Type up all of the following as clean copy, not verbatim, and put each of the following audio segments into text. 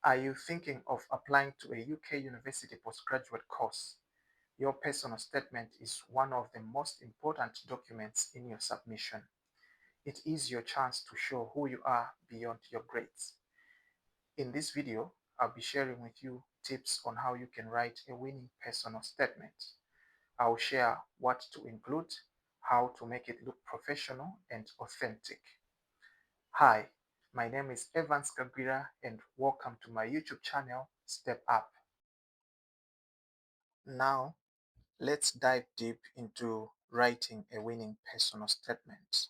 Are you thinking of applying to a UK university postgraduate course? Your personal statement is one of the most important documents in your submission. It is your chance to show who you are beyond your grades. In this video, I'll be sharing with you tips on how you can write a winning personal statement. I'll share what to include, how to make it look professional and authentic. Hi, my name is Evans Kagwira and welcome to my YouTube channel, Step Up. Now, let's dive deep into writing a winning personal statement.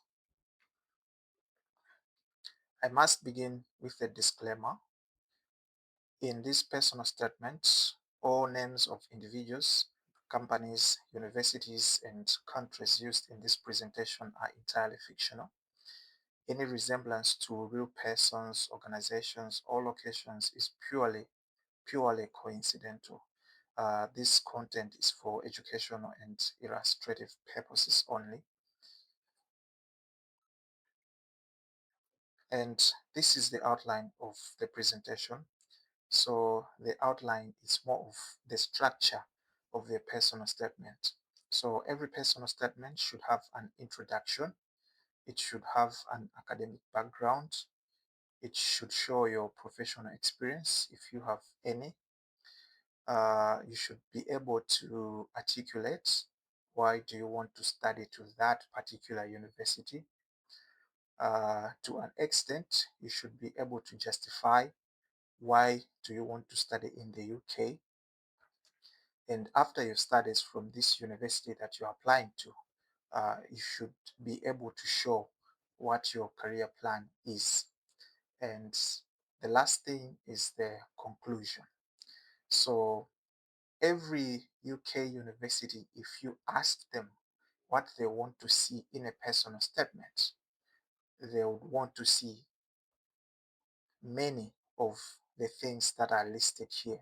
I must begin with a disclaimer. In this personal statement, all names of individuals, companies, universities, and countries used in this presentation are entirely fictional. Any resemblance to real persons, organizations, or locations is purely coincidental. This content is for educational and illustrative purposes only. And this is the outline of the presentation. So the outline is more of the structure of the personal statement. So every personal statement should have an introduction. It should have an academic background. It should show your professional experience if you have any. You should be able to articulate why do you want to study to that particular university. To an extent, you should be able to justify why do you want to study in the UK. And after your studies from this university that you're applying to, you should be able to show what your career plan is. And the last thing is the conclusion. So every UK university, if you ask them what they want to see in a personal statement, they would want to see many of the things that are listed here.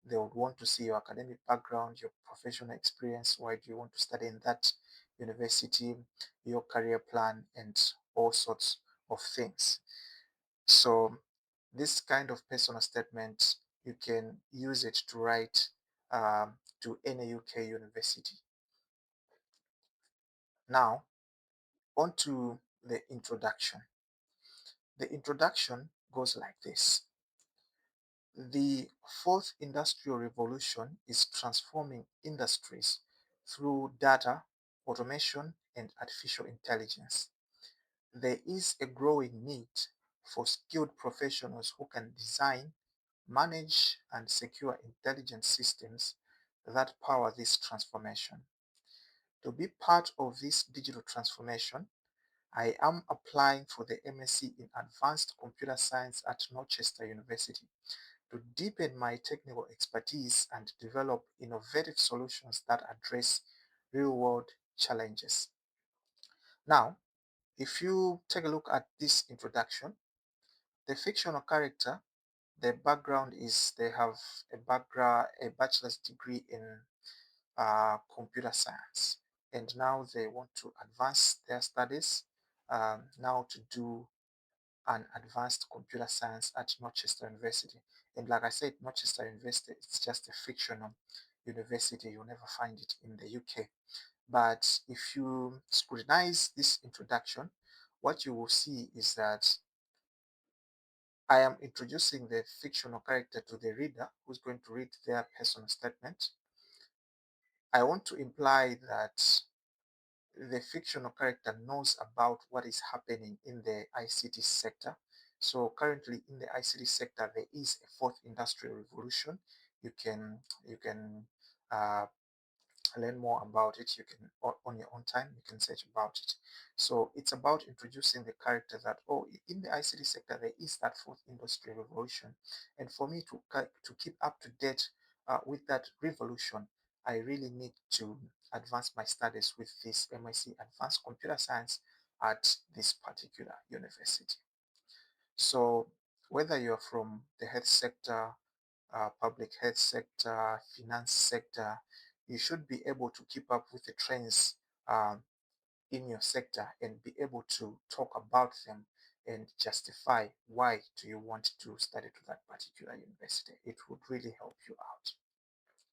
They would want to see your academic background, your professional experience, why do you want to study in that university, your career plan, and all sorts of things. So this kind of personal statement, you can use it to write to any UK university. Now, on to the introduction. The introduction goes like this. The fourth industrial revolution is transforming industries through data, automation, and artificial intelligence. There is a growing need for skilled professionals who can design, manage, and secure intelligent systems that power this transformation. To be part of this digital transformation, I am applying for the MSc in Advanced Computer Science at Northchester University to deepen my technical expertise and develop innovative solutions that address real-world challenges. Now, if you take a look at this introduction, the fictional character, the background is they have a bachelor's degree in computer science, and now they want to advance their studies now to do an advanced computer science at Northchester University. And like I said, Northchester University is just a fictional university. You'll never find it in the UK. But if you scrutinize this introduction, what you will see is that I am introducing the fictional character to the reader who's going to read their personal statement. I want to imply that the fictional character knows about what is happening in the ICT sector. So currently in the ICT sector, there is a fourth industrial revolution. You can uh, learn more about it. You can on your own time you can search about it. So it's about introducing the character that in the ICT sector there is that fourth industrial revolution, and for me to keep up to date with that revolution, I really need to advance my studies with this MSc Advanced Computer Science at this particular university. So whether you're from the health sector, public health sector, finance sector, you should be able to keep up with the trends in your sector and be able to talk about them and justify why do you want to study to that particular university. It would really help you out.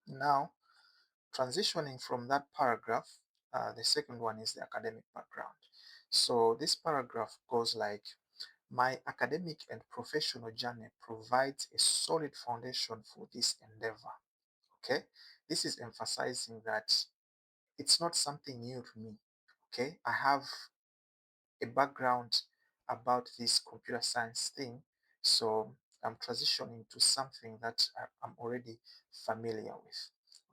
Now, transitioning from that paragraph, the second one is the academic background. So this paragraph goes like, my academic and professional journey provides a solid foundation for this endeavor. Okay, this is emphasizing that it's not something new to me. Okay, I have a background about this computer science thing, so I'm transitioning to something that I'm already familiar with.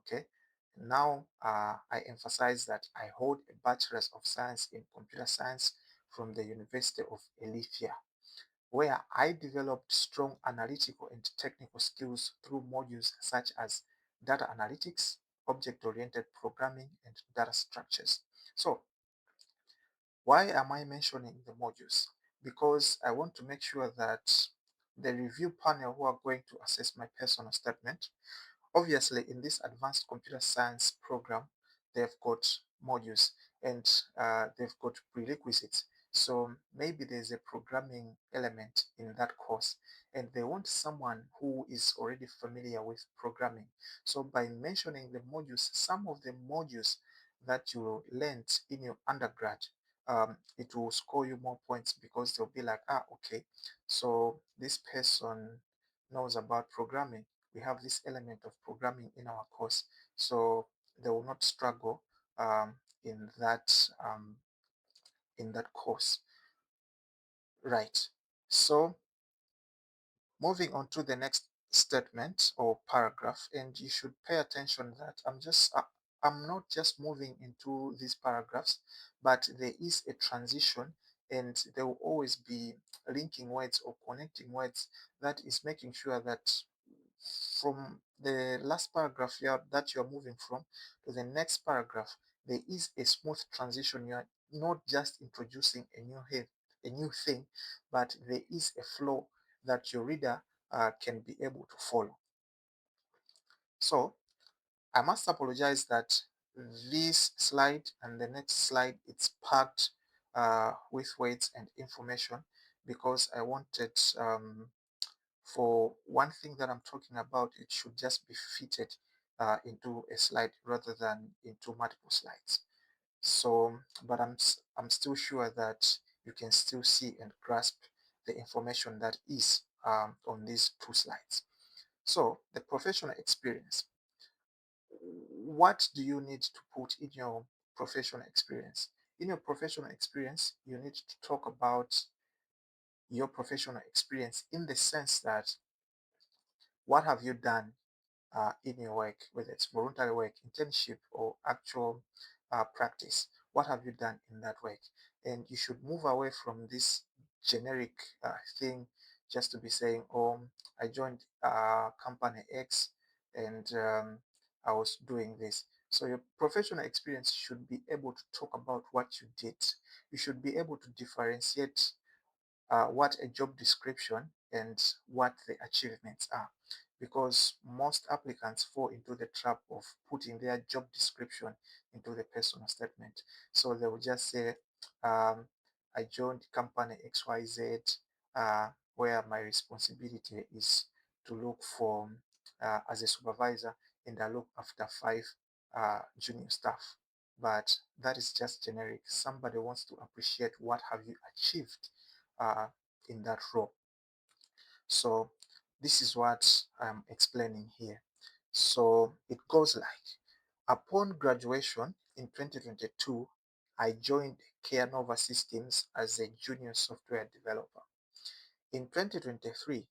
Okay, now I emphasize that I hold a bachelor's of science in computer science from the University of Elithia, where I developed strong analytical and technical skills through modules such as data analytics, object-oriented programming, and data structures. So why am I mentioning the modules? Because I want to make sure that the review panel who are going to assess my personal statement, obviously in this advanced computer science program, they've got modules and they've got prerequisites. So maybe there's a programming element in that course and they want someone who is already familiar with programming. So by mentioning the modules, some of the modules that you learned in your undergrad, it will score you more points because they'll be like, okay, so this person knows about programming. We have this element of programming in our course, so they will not struggle um, in that in that course, right? So moving on to the next statement or paragraph, and you should pay attention that I'm not just moving into these paragraphs, but there is a transition and there will always be linking words or connecting words that is making sure that from the last paragraph here that you're moving from to the next paragraph, there is a smooth transition. You are not just introducing a new thing, but there is a flow that your reader can be able to follow. So I must apologize that this slide and the next slide it's packed with weights and information because I wanted for one thing that I'm talking about, it should just be fitted into a slide rather than into multiple slides. So, but I'm still sure that you can still see and grasp the information that is on these two slides. So, the professional experience. What do you need to put in your professional experience? In your professional experience, you need to talk about your professional experience in the sense that what have you done in your work, whether it's voluntary work, internship, or actual practice. What have you done in that work? And you should move away from this generic thing just to be saying, oh, I joined company X and I was doing this. So your professional experience should be able to talk about what you did. You should be able to differentiate what a job description and what the achievements are. Because most applicants fall into the trap of putting their job description into the personal statement. So they will just say, I joined company XYZ, where my responsibility is to look for, as a supervisor, and I look after 5 junior staff. But that is just generic. Somebody wants to appreciate what have you achieved uh, in that role. So this is what I'm explaining here. So it goes like, upon graduation in 2022, I joined Care Nova Systems as a junior software developer. In 2023,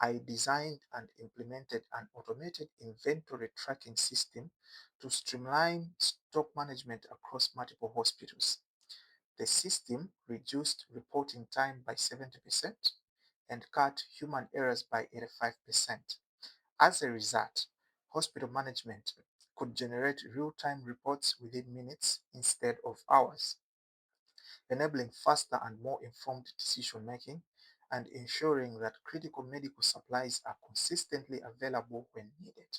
I designed and implemented an automated inventory tracking system to streamline stock management across multiple hospitals. The system reduced reporting time by 70% and cut human errors by 85%. As a result, hospital management could generate real-time reports within minutes instead of hours, enabling faster and more informed decision-making and ensuring that critical medical supplies are consistently available when needed.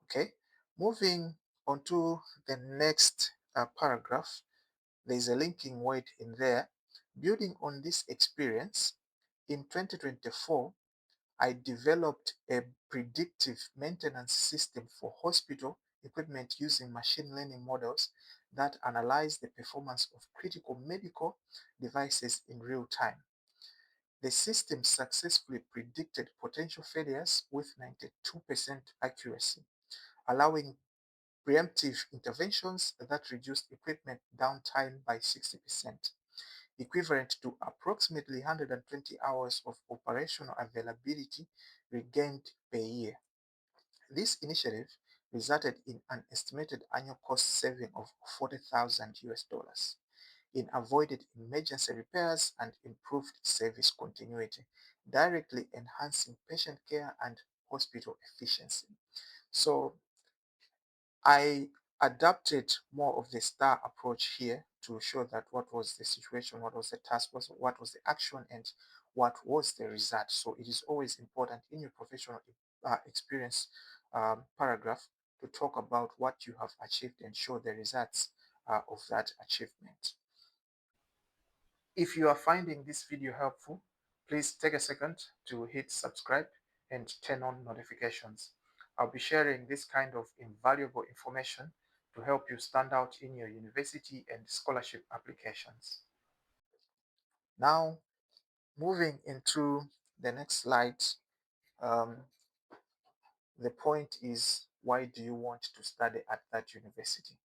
Okay, moving on to the next paragraph, there is a linking word in there Building on this experience, in 2024, I developed a predictive maintenance system for hospital equipment using machine learning models that analyze the performance of critical medical devices in real time. The system successfully predicted potential failures with 92% accuracy, allowing preemptive interventions that reduced equipment downtime by 60%, equivalent to approximately 120 hours of operational availability regained per year. This initiative resulted in an estimated annual cost saving of 40,000 US dollars in avoided emergency repairs and improved service continuity, directly enhancing patient care and hospital efficiency. So I adapted more of the STAR approach here to show that what was the situation, what was the task, what was the action, and what was the result. So it is always important in your professional experience paragraph to talk about what you have achieved and show the results of that achievement. If you are finding this video helpful, please take a second to hit subscribe and turn on notifications. I'll be sharing this kind of invaluable information to help you stand out in your university and scholarship applications. Now, moving into the next slide, um, the point is, why do you want to study at that university?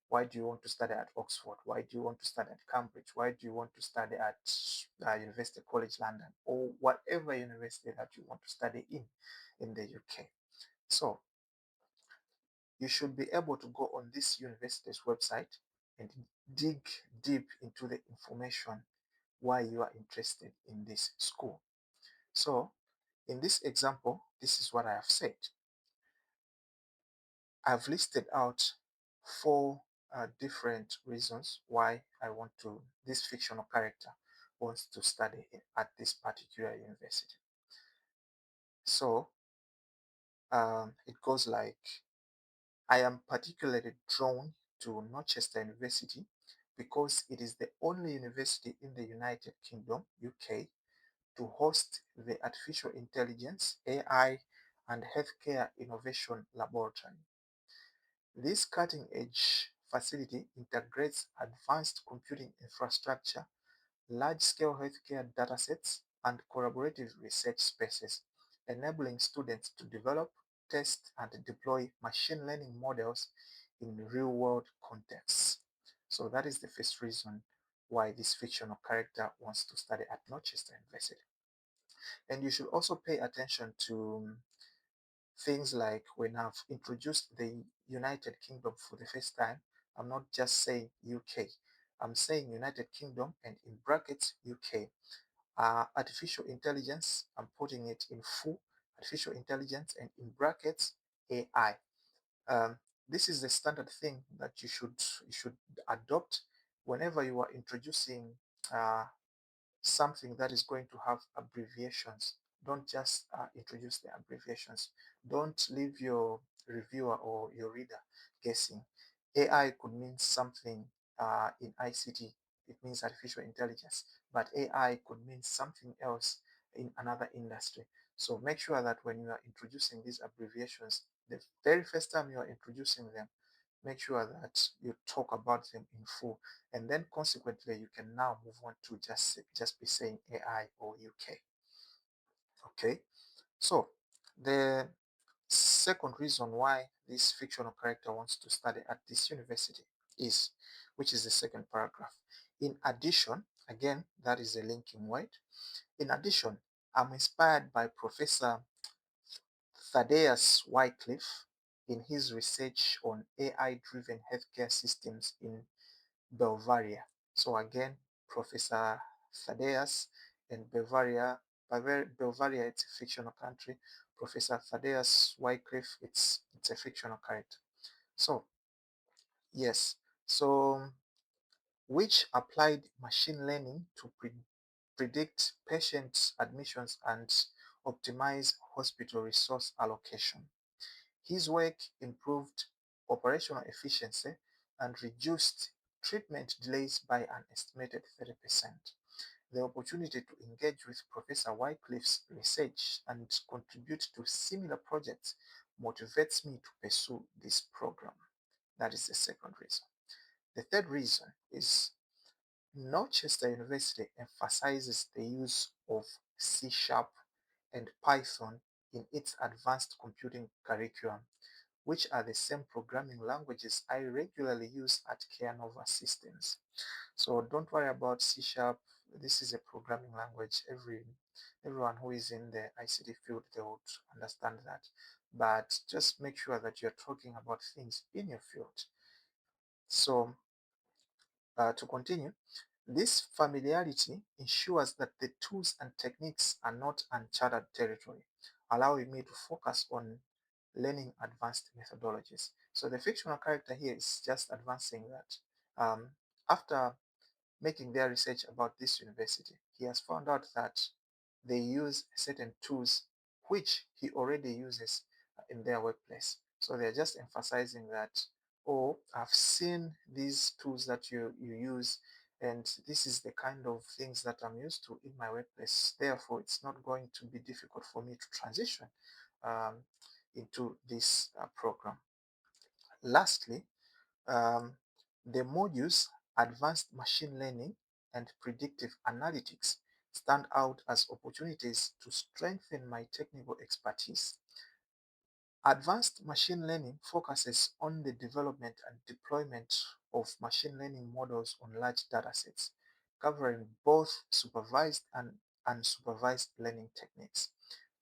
Why do you want to study at Oxford? Why do you want to study at Cambridge? Why do you want to study at University College London, or whatever university that you want to study in the UK? So you should be able to go on this university's website and dig deep into the information why you are interested in this school. So in this example, this is what I have said. I've listed out four different reasons why this fictional character wants to study at this particular university. So it goes like, I am particularly drawn to Manchester University because it is the only university in the United Kingdom, UK, to host the Artificial Intelligence, AI, and Healthcare Innovation Laboratory. This cutting-edge facility integrates advanced computing infrastructure, large-scale healthcare datasets, and collaborative research spaces, enabling students to develop, test, and deploy machine learning models in real-world contexts. So that is the first reason why this fictional character wants to study at Manchester University. And you should also pay attention to things like, when I've introduced the United Kingdom for the first time, I'm not just saying UK, I'm saying United Kingdom and in brackets UK. Artificial intelligence, I'm putting it in full artificial intelligence and in brackets AI. Um, this is the standard thing that you should adopt whenever you are introducing uh, something that is going to have abbreviations. Don't just introduce the abbreviations. Don't leave your reviewer or your reader guessing. AI could mean something in ICT, it means artificial intelligence, but AI could mean something else in another industry. So make sure that when you are introducing these abbreviations, the very first time you are introducing them, make sure that you talk about them in full, and then consequently you can now move on to just be saying AI or UK. Okay, so the second reason why this fictional character wants to study at this university is, which is the second paragraph, in addition, again, that is a linking word. In addition, I'm inspired by Professor Thaddeus Wycliffe in his research on AI-driven healthcare systems in Bavaria. So again, Professor Thaddeus and Bavaria, it's a fictional country. Professor Thaddeus Wycliffe, it's a fictional character. So yes, so which applied machine learning to predict patient admissions and optimize hospital resource allocation. His work improved operational efficiency and reduced treatment delays by an estimated 30%. the opportunity to engage with Professor Wycliffe's research and contribute to similar projects motivates me to pursue this program. That is the second reason. The third reason is Northchester University emphasizes the use of C Sharp and Python in its advanced computing curriculum, which are the same programming languages I regularly use at Carenova Systems. So don't worry about C Sharp. This is a programming language. Everyone who is in the ICT field, they would understand that. But just make sure that you're talking about things in your field. So to continue, this familiarity ensures that the tools and techniques are not uncharted territory, allowing me to focus on learning advanced methodologies. So the fictional character here is just advancing that. After making their research about this university, he has found out that they use certain tools which he already uses in their workplace. So they're just emphasizing that, oh, I've seen these tools that you use, and this is the kind of things that I'm used to in my workplace. Therefore, it's not going to be difficult for me to transition um, into this program. Lastly, um, the modules Advanced Machine Learning and Predictive Analytics stand out as opportunities to strengthen my technical expertise. Advanced machine learning focuses on the development and deployment of machine learning models on large datasets, covering both supervised and unsupervised learning techniques.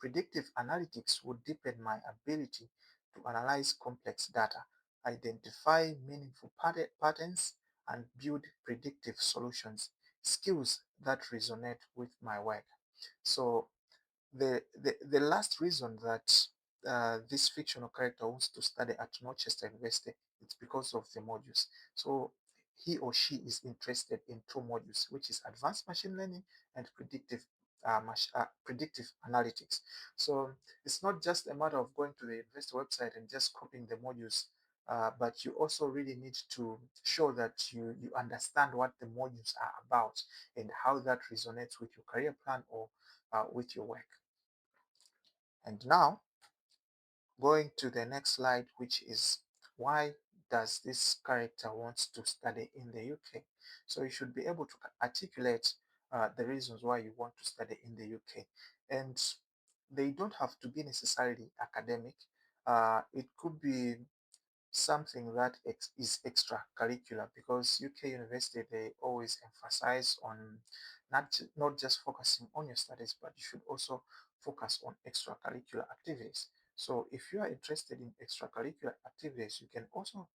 Predictive analytics would deepen my ability to analyze complex data, identify meaningful patterns, and build predictive solutions, skills that resonate with my work. So the last reason that this fictional character wants to study at Northchester University is because of the modules. So he or she is interested in two modules, which is advanced machine learning and predictive analytics. So it's not just a matter of going to the university website and just copying the modules, but you also really need to show that you understand what the modules are about and how that resonates with your career plan or with your work. And now going to the next slide, which is why does this character wants to study in the UK? So you should be able to articulate the reasons why you want to study in the UK. And they don't have to be necessarily academic. It could be something that is extracurricular, because UK University, they always emphasize on not just focusing on your studies, but you should also focus on extracurricular activities. So if you are interested in extracurricular activities, you can also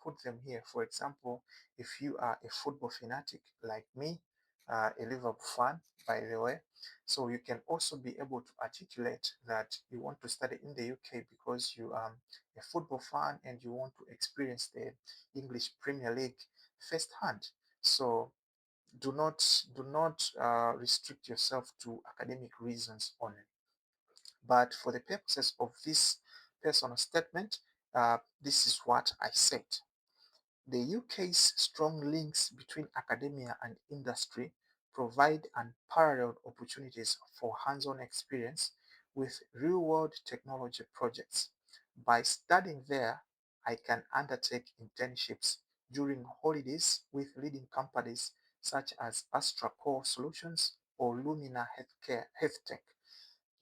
put them here. For example, if you are a football fanatic like me, a Liverpool fan, by the way, so you can also be able to articulate that you want to study in the UK because you are a football fan and you want to experience the English Premier League firsthand. So do not restrict yourself to academic reasons only. But for the purposes of this personal statement, this is what I said. The UK's strong links between academia and industry provide unparalleled opportunities for hands-on experience with real-world technology projects. By studying there, I can undertake internships during holidays with leading companies such as Astra Core Solutions or Lumina Health Tech,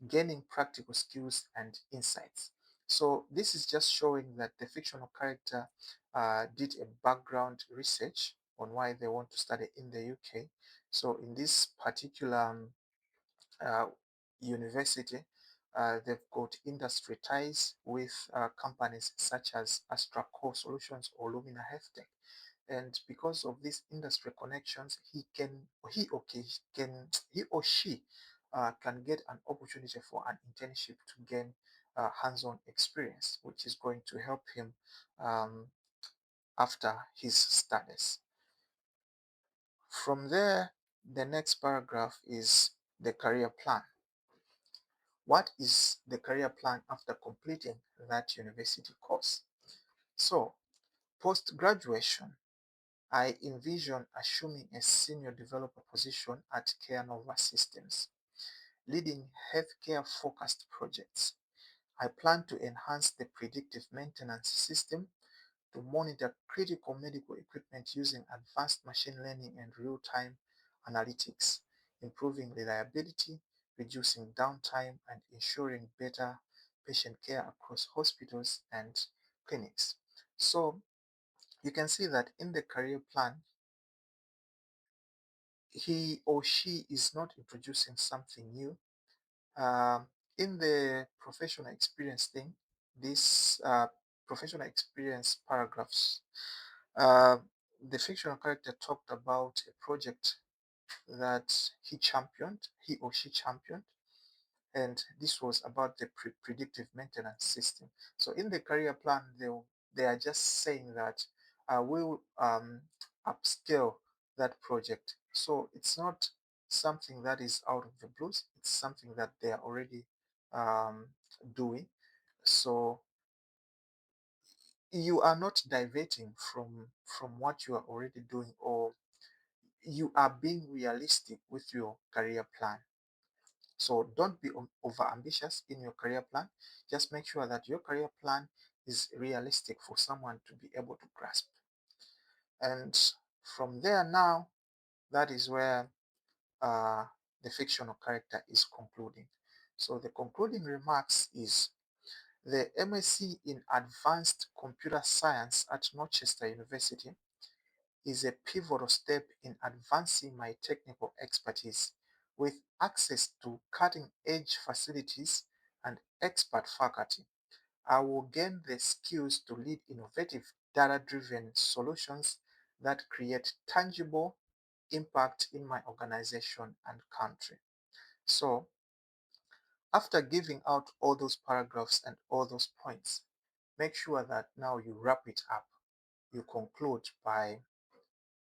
gaining practical skills and insights. So this is just showing that the fictional character did a background research on why they want to study in the UK. So in this particular uh, university, they've got industry ties with companies such as Astra Core Solutions or Lumina Health Tech. And because of these industry connections, he or she can get an opportunity for an internship to gain hands-on experience, which is going to help him um, after his studies. From there, the next paragraph is the career plan. What is the career plan after completing that university course? So, post-graduation, I envision assuming a senior developer position at Care Nova Systems, leading healthcare-focused projects. I plan to enhance the predictive maintenance system to monitor critical medical equipment using advanced machine learning and real-time analytics, improving reliability, reducing downtime, and ensuring better patient care across hospitals and clinics. So you can see that in the career plan, he or she is not introducing something new. Um, in the professional experience thing, this professional experience paragraphs, uh, the fictional character talked about a project that he or she championed, and this was about the predictive maintenance system. So in the career plan, they are just saying that we'll upscale that project. So it's not something that is out of the blues. It's something that they are already um, doing. So you are not diverting from what you are already doing, or you are being realistic with your career plan. So don't be over ambitious in your career plan. Just make sure that your career plan is realistic for someone to be able to grasp. And from there now, that is where uh, the fictional character is concluding. So the concluding remarks is the MSc in Advanced Computer Science at Northchester University is a pivotal step in advancing my technical expertise. With access to cutting-edge facilities and expert faculty, I will gain the skills to lead innovative data-driven solutions that create tangible impact in my organization and country. So, after giving out all those paragraphs and all those points, make sure that now you wrap it up. You conclude by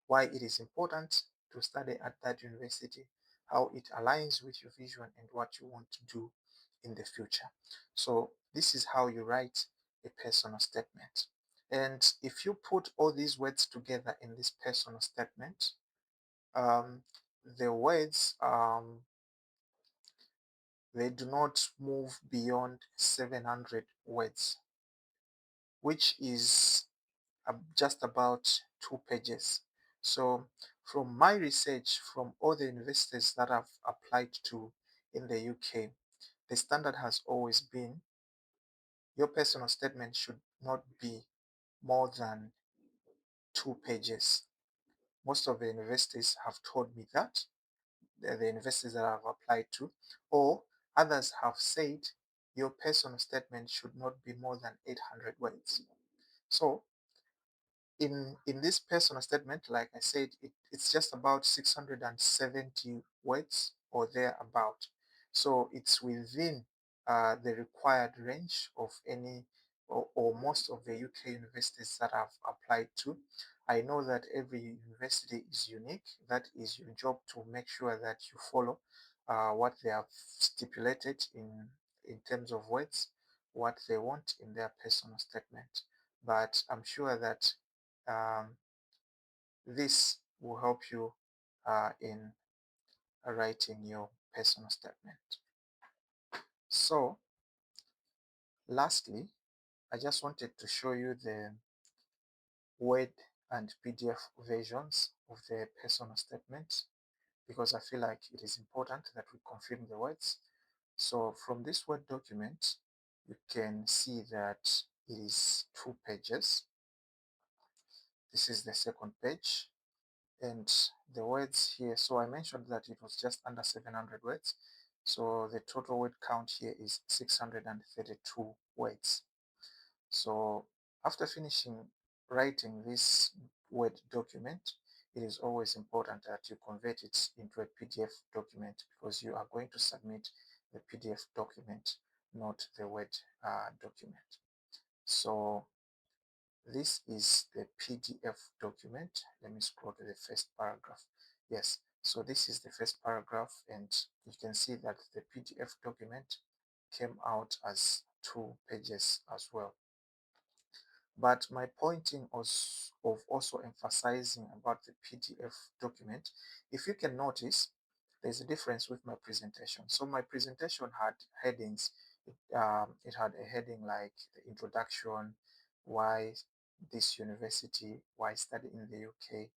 why it is important to study at that university, how it aligns with your vision and what you want to do in the future. So this is how you write a personal statement. And if you put all these words together in this personal statement, um, the words they do not move beyond 700 words, which is just about 2 pages. So from my research from all the universities that I've applied to in the UK, the standard has always been your personal statement should not be more than 2 pages. Most of the universities have told me that, the universities that I've applied to, or others have said your personal statement should not be more than 800 words. So in this personal statement, like I said, it's just about 670 words or thereabout. So it's within the required range of any or most of the UK universities that I've applied to. I know that every university is unique. That is your job to make sure that you follow what they have stipulated in terms of words, what they want in their personal statement. But I'm sure that um, this will help you in writing your personal statement. So, lastly, I just wanted to show you the Word and PDF versions of the personal statement because I feel like it is important that we confirm the words. So, from this Word document, you can see that it is 2 pages. This is the second page. And the words here, so I mentioned that it was just under 700 words, so the total word count here is 632 words. So after finishing writing this Word document, it is always important that you convert it into a PDF document because you are going to submit the PDF document, not the Word document. So this is the PDF document. Let me scroll to the first paragraph. Yes, so this is the first paragraph, and you can see that the PDF document came out as 2 pages as well. But my pointing of also emphasizing about the PDF document, if you can notice, there's a difference with my presentation. So my presentation had headings. It had a heading like the introduction, why this university, why study in the UK,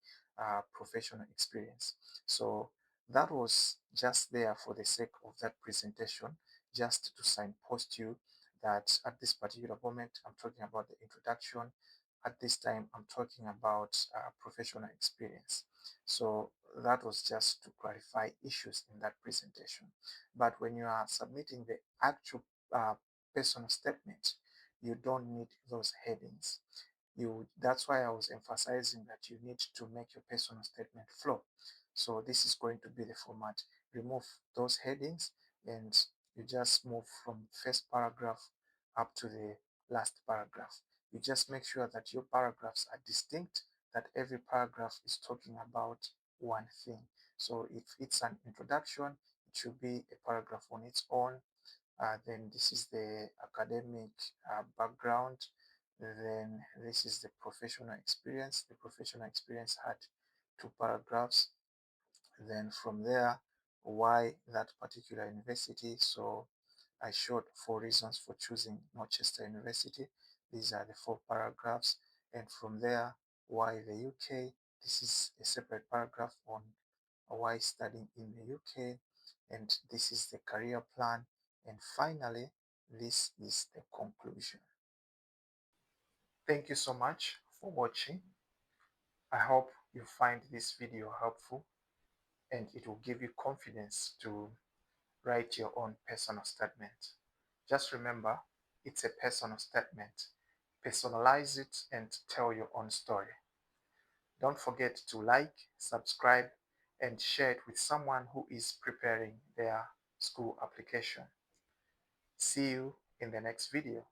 professional experience. So that was just there for the sake of that presentation, just to signpost you that at this particular moment I'm talking about the introduction. At this time I'm talking about professional experience. So that was just to clarify issues in that presentation. But when you are submitting the actual uh, personal statement, you don't need those headings. That's why I was emphasizing that you need to make your personal statement flow. So this is going to be the format. Remove those headings and you just move from first paragraph up to the last paragraph. You just make sure that your paragraphs are distinct, that every paragraph is talking about one thing. So if it's an introduction, it should be a paragraph on its own. Then this is the academic background. Then this is the professional experience. The professional experience had two paragraphs. Then from there, why that particular university. So I showed 4 reasons for choosing Manchester University. These are the 4 paragraphs. And from there, why the UK. This is a separate paragraph on why studying in the UK. And this is the career plan. And finally, this is the conclusion. Thank you so much for watching. I hope you find this video helpful and it will give you confidence to write your own personal statement. Just remember, it's a personal statement. Personalize it and tell your own story. Don't forget to like, subscribe, and share it with someone who is preparing their school application. See you in the next video.